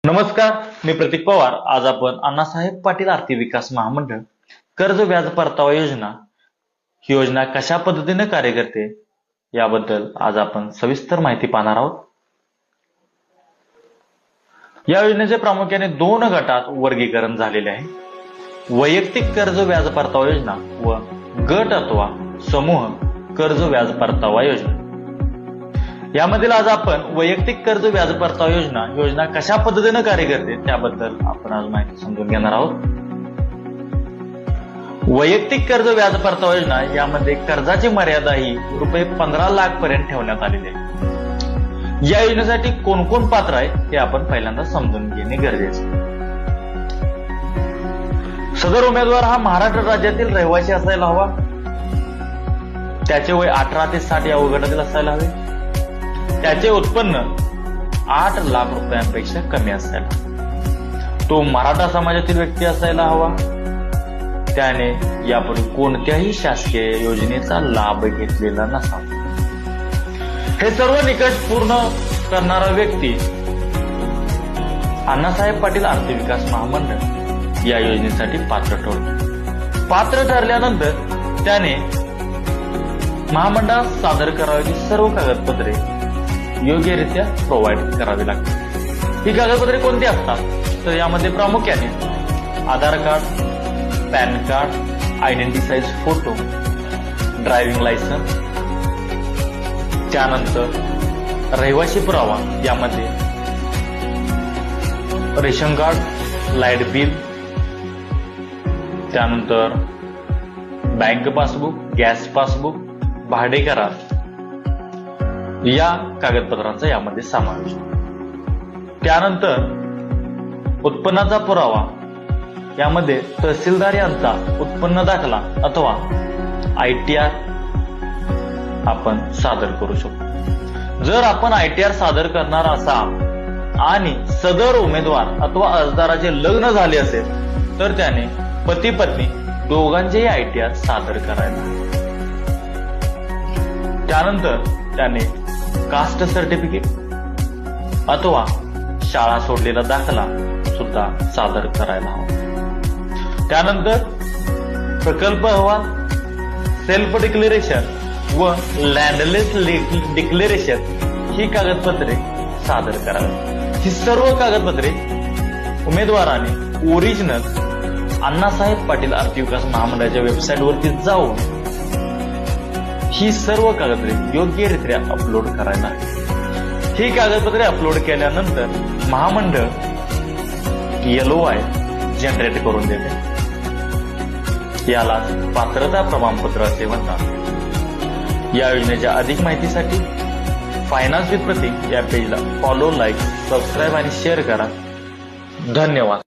नमस्कार, मी प्रतीक पवार. आज आपण अण्णासाहेब पाटील आर्थिक विकास महामंडळ कर्ज व्याज परतावा योजना ही योजना कशा पद्धतीने कार्य करते याबद्दल आज आपण सविस्तर माहिती पाहणार आहोत. या योजनेचे प्रामुख्याने दोन गटात वर्गीकरण झालेले आहे. वैयक्तिक कर्ज व्याज परतावा योजना व गट अथवा समूह कर्ज व्याज परतावा योजना. यामधील आज आपण वैयक्तिक कर्ज व्याज परतावा योजना कशा पद्धतीने कार्य करते त्याबद्दल आपण आज माहिती समजून घेणार आहोत. वैयक्तिक कर्ज व्याज परतावा योजना यामध्ये कर्जाची मर्यादा ही रुपये 15 लाख पर्यंत ठेवण्यात आलेली आहे. या योजनेसाठी कोण कोण पात्र आहे हे आपण पहिल्यांदा समजून घेणे गरजेचे आहे. सदर उमेदवार हा महाराष्ट्र राज्यातील रहिवासी असायला हवा. त्याचे वय 18 ते 60 या वयोगटातील असायला हवे. त्याचे उत्पन्न 8 लाख रुपयांपेक्षा कमी असायला. तो मराठा समाजातील व्यक्ती असायला हवा. त्याने यापूर्वी कोणत्याही शासकीय योजनेचा लाभ घेतलेला नसावा. हे सर्व निकष पूर्ण करणारा व्यक्ती अण्णासाहेब पाटील आर्थिक विकास महामंडळ या योजनेसाठी पात्र ठरतो. पात्र ठरल्यानंतर त्याने महामंडळात सादर करावी सर्व कागदपत्रे योग्यरित्या प्रोव्हाइड करावी लागतात. ही कागदपत्रे कोणती असतात तर यामध्ये प्रामुख्याने Aadhaar card, PAN card, identity size photo, driving licence, त्यानंतर रहिवासी पुरावा, यामध्ये रेशन कार्ड, लाईट बिल, त्यानंतर बँक पासबुक, गॅस पासबुक, भाडे करार या कागदपत्रांचा यामध्ये समावेश. त्यानंतर उत्पन्नाचा पुरावा, यामध्ये तहसीलदार यांचा उत्पन्न दाखला अथवा ITR आपण सादर करू शकतो. जर आपण ITR सादर करणार असाल आणि सदर उमेदवार अथवा अर्जदाराचे लग्न झाले असेल तर त्याने पती पत्नी दोघांचेही ITR सादर करायला. त्यानंतर त्याने कास्ट सर्टिफिकेट अथवा शाळा सोडलेला दाखला सुद्धा सादर करायला हवा. त्यानंतर प्रकल्प अहवाल, सेल्फ डिक्लेरेशन व लँडलेस डिक्लेरेशन ही कागदपत्रे सादर करावी. ही सर्व कागदपत्रे उमेदवाराने ओरिजिनल अण्णासाहेब पाटील आर्थिक विकास महामंडळाच्या वेबसाईटवरती जाऊन ही सर्व कागदपत्रे योग्यरित्या अपलोड करायला हवी. ही कागदपत्रे अपलोड केल्यानंतर महामंडळ LOI जनरेट करून देते. याला पात्रता प्रमाणपत्र असे म्हणतात. या योजनेच्या अधिक माहितीसाठी फायनान्स विथ प्रतीक या पेजला फॉलो, लाईक, सबस्क्राईब आणि शेअर करा. धन्यवाद.